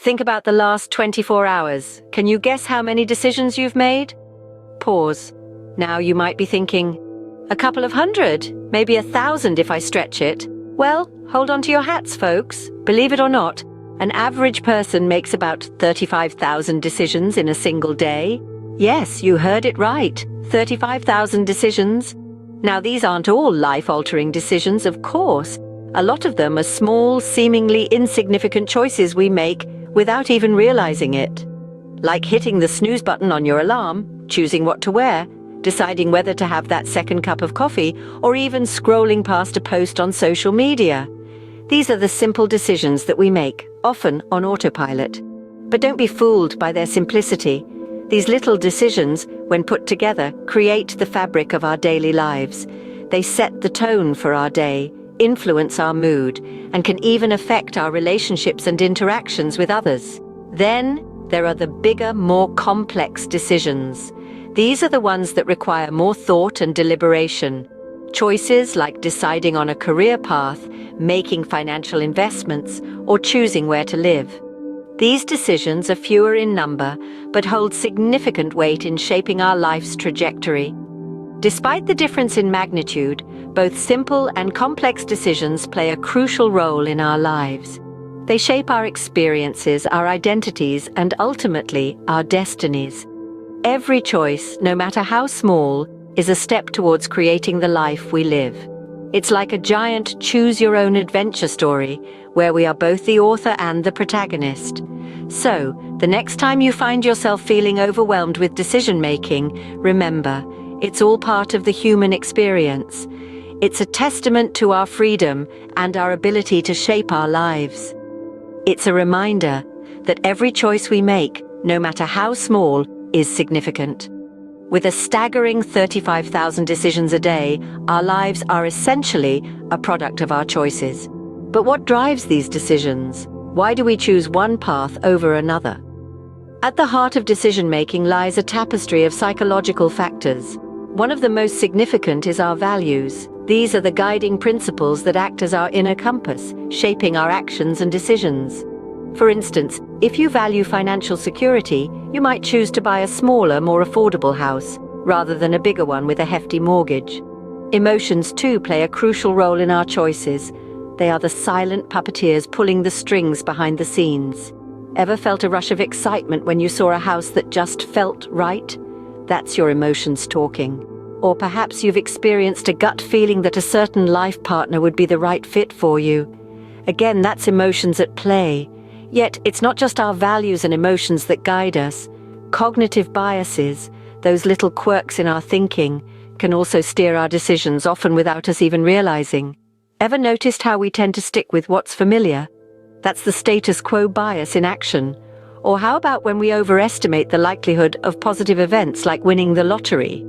Think about the last 24 hours. Can you guess how many decisions you've made? Pause. Now you might be thinking, a couple of hundred, maybe 1,000 if I stretch it. Well, hold on to your hats, folks. Believe it or not, an average person makes about 35,000 decisions in a single day. Yes, you heard it right. 35,000 decisions. Now, these aren't all life-altering decisions, of course. A lot of them are small, seemingly insignificant choices we make without even realizing it. Like hitting the snooze button on your alarm, choosing what to wear, deciding whether to have that second cup of coffee, or even scrolling past a post on social media. These are the simple decisions that we make, often on autopilot. But don't be fooled by their simplicity. These little decisions, when put together, create the fabric of our daily lives. They set the tone for our day, influence our mood, and can even affect our relationships and interactions with others. Then, there are the bigger, more complex decisions. These are the ones that require more thought and deliberation. Choices like deciding on a career path, making financial investments, or choosing where to live. These decisions are fewer in number, but hold significant weight in shaping our life's trajectory. Despite the difference in magnitude, both simple and complex decisions play a crucial role in our lives. They shape our experiences, our identities, and ultimately, our destinies. Every choice, no matter how small, is a step towards creating the life we live. It's like a giant choose-your-own-adventure story, where we are both the author and the protagonist. So, the next time you find yourself feeling overwhelmed with decision-making, remember, it's all part of the human experience. It's a testament to our freedom and our ability to shape our lives. It's a reminder that every choice we make, no matter how small, is significant. With a staggering 35,000 decisions a day, our lives are essentially a product of our choices. But what drives these decisions? Why do we choose one path over another? At the heart of decision-making lies a tapestry of psychological factors. One of the most significant is our values. These are the guiding principles that act as our inner compass, shaping our actions and decisions. For instance, if you value financial security, you might choose to buy a smaller, more affordable house, rather than a bigger one with a hefty mortgage. Emotions, too, play a crucial role in our choices. They are the silent puppeteers pulling the strings behind the scenes. Ever felt a rush of excitement when you saw a house that just felt right? That's your emotions talking. Or perhaps you've experienced a gut feeling that a certain life partner would be the right fit for you. Again, that's emotions at play. Yet, it's not just our values and emotions that guide us. Cognitive biases, those little quirks in our thinking, can also steer our decisions, often without us even realizing. Ever noticed how we tend to stick with what's familiar? That's the status quo bias in action. Or how about when we overestimate the likelihood of positive events like winning the lottery?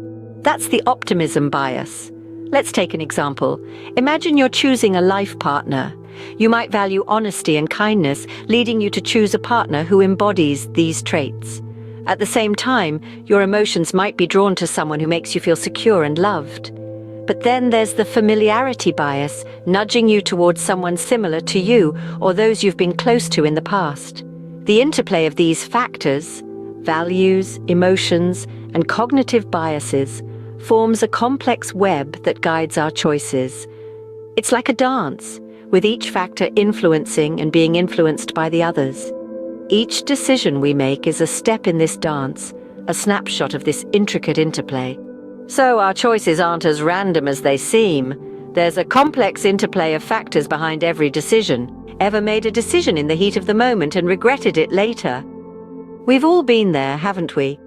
That's the optimism bias. Let's take an example. Imagine you're choosing a life partner. You might value honesty and kindness, leading you to choose a partner who embodies these traits. At the same time, your emotions might be drawn to someone who makes you feel secure and loved. But then there's the familiarity bias, nudging you towards someone similar to you or those you've been close to in the past. The interplay of these factors, values, emotions, and cognitive biases, forms a complex web that guides our choices. It's like a dance, with each factor influencing and being influenced by the others. Each decision we make is a step in this dance, a snapshot of this intricate interplay. So our choices aren't as random as they seem. There's a complex interplay of factors behind every decision. Ever made a decision in the heat of the moment and regretted it later? We've all been there, haven't we?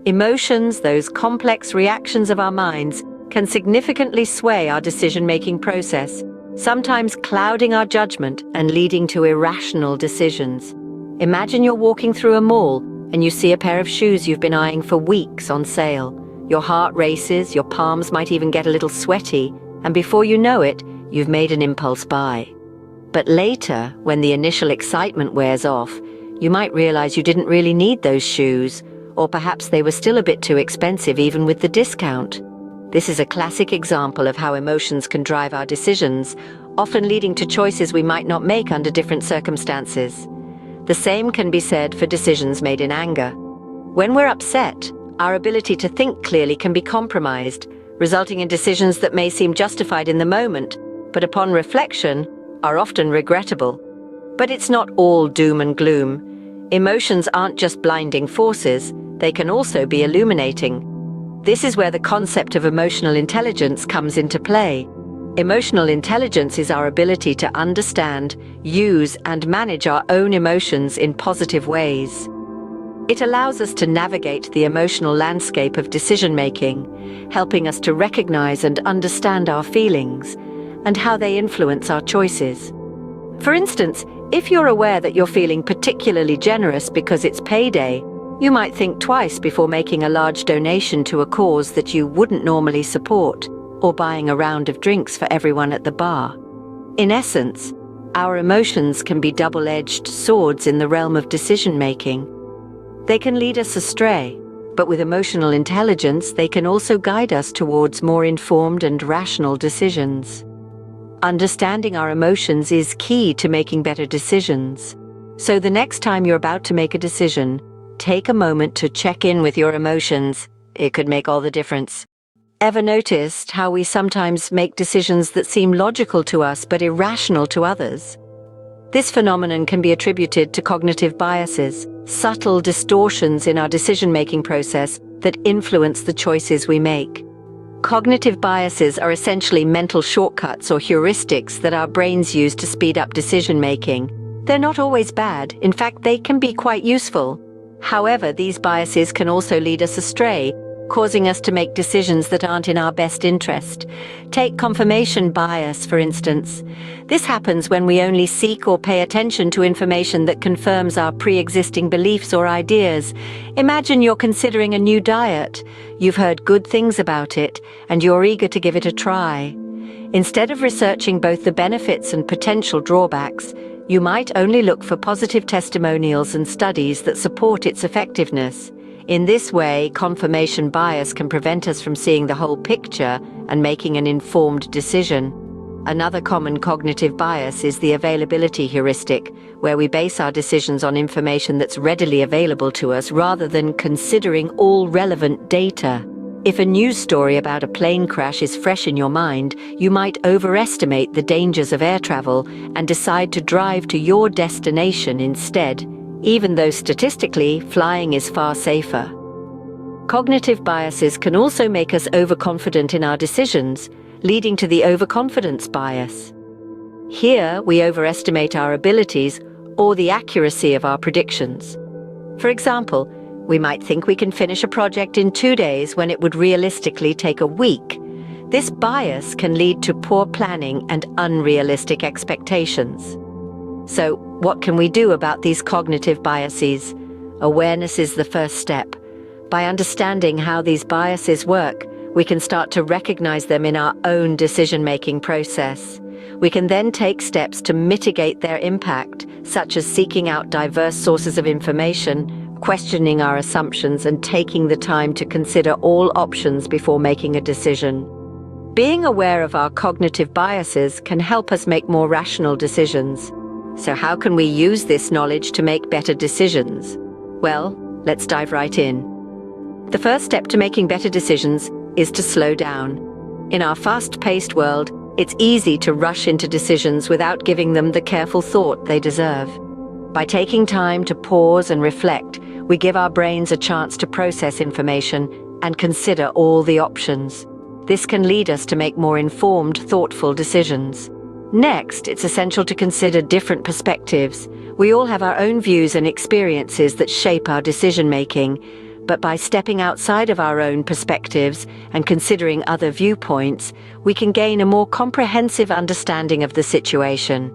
Emotions, those complex reactions of our minds, can significantly sway our decision-making process, sometimes clouding our judgment and leading to irrational decisions. Imagine you're walking through a mall and you see a pair of shoes you've been eyeing for weeks on sale. Your heart races, your palms might even get a little sweaty, and before you know it, you've made an impulse buy. But later, when the initial excitement wears off, you might realize you didn't really need those shoes, or perhaps they were still a bit too expensive even with the discount. This is a classic example of how emotions can drive our decisions, often leading to choices we might not make under different circumstances. The same can be said for decisions made in anger. When we're upset, our ability to think clearly can be compromised, resulting in decisions that may seem justified in the moment, but upon reflection, are often regrettable. But it's not all doom and gloom. Emotions aren't just blinding forces, they can also be illuminating. This is where the concept of emotional intelligence comes into play. Emotional intelligence is our ability to understand, use, and manage our own emotions in positive ways. It allows us to navigate the emotional landscape of decision-making, helping us to recognize and understand our feelings and how they influence our choices. For instance, if you're aware that you're feeling particularly generous because it's payday, you might think twice before making a large donation to a cause that you wouldn't normally support, or buying a round of drinks for everyone at the bar. In essence, our emotions can be double-edged swords in the realm of decision-making. They can lead us astray, but with emotional intelligence, they can also guide us towards more informed and rational decisions. Understanding our emotions is key to making better decisions. So the next time you're about to make a decision, take a moment to check in with your emotions. It could make all the difference. Ever noticed how we sometimes make decisions that seem logical to us but irrational to others? This phenomenon can be attributed to cognitive biases, subtle distortions in our decision-making process that influence the choices we make. Cognitive biases are essentially mental shortcuts or heuristics that our brains use to speed up decision-making. They're not always bad. In fact, they can be quite useful. However, these biases can also lead us astray, causing us to make decisions that aren't in our best interest. Take confirmation bias, for instance. This happens when we only seek or pay attention to information that confirms our pre-existing beliefs or ideas. Imagine you're considering a new diet. You've heard good things about it, and you're eager to give it a try. Instead of researching both the benefits and potential drawbacks, you might only look for positive testimonials and studies that support its effectiveness. In this way, confirmation bias can prevent us from seeing the whole picture and making an informed decision. Another common cognitive bias is the availability heuristic, where we base our decisions on information that's readily available to us rather than considering all relevant data. If a news story about a plane crash is fresh in your mind, you might overestimate the dangers of air travel and decide to drive to your destination instead, even though statistically, flying is far safer. Cognitive biases can also make us overconfident in our decisions, leading to the overconfidence bias. Here, we overestimate our abilities or the accuracy of our predictions. For example, we might think we can finish a project in 2 days when it would realistically take a week. This bias can lead to poor planning and unrealistic expectations. So, what can we do about these cognitive biases? Awareness is the first step. By understanding how these biases work, we can start to recognize them in our own decision-making process. We can then take steps to mitigate their impact, such as seeking out diverse sources of information, questioning our assumptions, and taking the time to consider all options before making a decision. Being aware of our cognitive biases can help us make more rational decisions. So how can we use this knowledge to make better decisions? Well, let's dive right in. The first step to making better decisions is to slow down. In our fast-paced world, it's easy to rush into decisions without giving them the careful thought they deserve. By taking time to pause and reflect, we give our brains a chance to process information and consider all the options. This can lead us to make more informed, thoughtful decisions. Next, it's essential to consider different perspectives. We all have our own views and experiences that shape our decision-making, but by stepping outside of our own perspectives and considering other viewpoints, we can gain a more comprehensive understanding of the situation.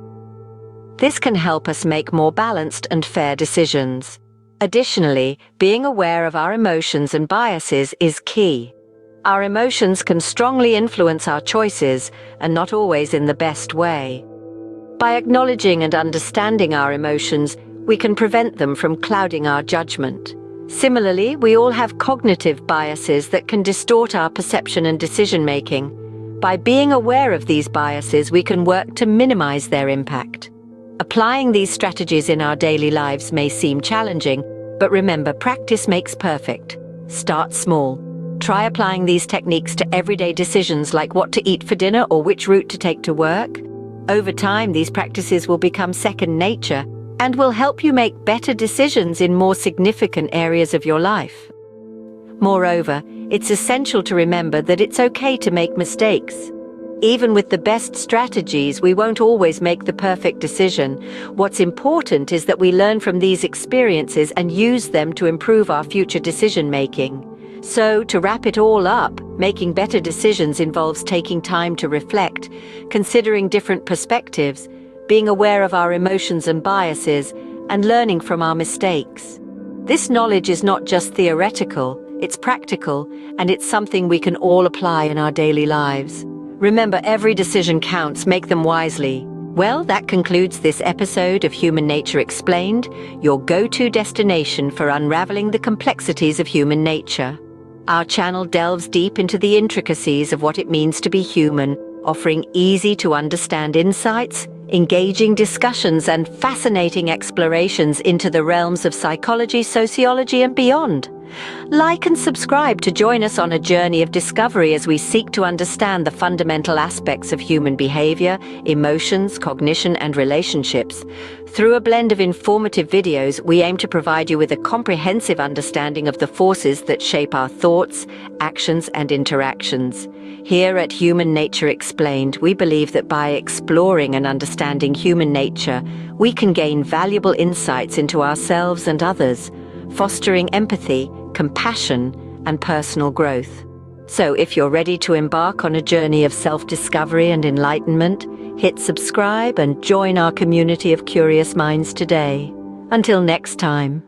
This can help us make more balanced and fair decisions. Additionally, being aware of our emotions and biases is key. Our emotions can strongly influence our choices, and not always in the best way. By acknowledging and understanding our emotions, we can prevent them from clouding our judgment. Similarly, we all have cognitive biases that can distort our perception and decision-making. By being aware of these biases, we can work to minimize their impact. Applying these strategies in our daily lives may seem challenging, but remember, practice makes perfect. Start small. Try applying these techniques to everyday decisions like what to eat for dinner or which route to take to work. Over time, these practices will become second nature and will help you make better decisions in more significant areas of your life. Moreover, it's essential to remember that it's okay to make mistakes. Even with the best strategies, we won't always make the perfect decision. What's important is that we learn from these experiences and use them to improve our future decision-making. So, to wrap it all up, making better decisions involves taking time to reflect, considering different perspectives, being aware of our emotions and biases, and learning from our mistakes. This knowledge is not just theoretical, it's practical, and it's something we can all apply in our daily lives. Remember, every decision counts, make them wisely. Well, that concludes this episode of Human Nature Explained, your go-to destination for unraveling the complexities of human nature. Our channel delves deep into the intricacies of what it means to be human, offering easy-to-understand insights, engaging discussions, and fascinating explorations into the realms of psychology, sociology, and beyond. Like and subscribe to join us on a journey of discovery as we seek to understand the fundamental aspects of human behavior, emotions, cognition, and relationships. Through a blend of informative videos, we aim to provide you with a comprehensive understanding of the forces that shape our thoughts, actions, and interactions. Here at Human Nature Explained, we believe that by exploring and understanding human nature, we can gain valuable insights into ourselves and others, fostering empathy, compassion, and personal growth. So if you're ready to embark on a journey of self-discovery and enlightenment, hit subscribe and join our community of curious minds today. Until next time.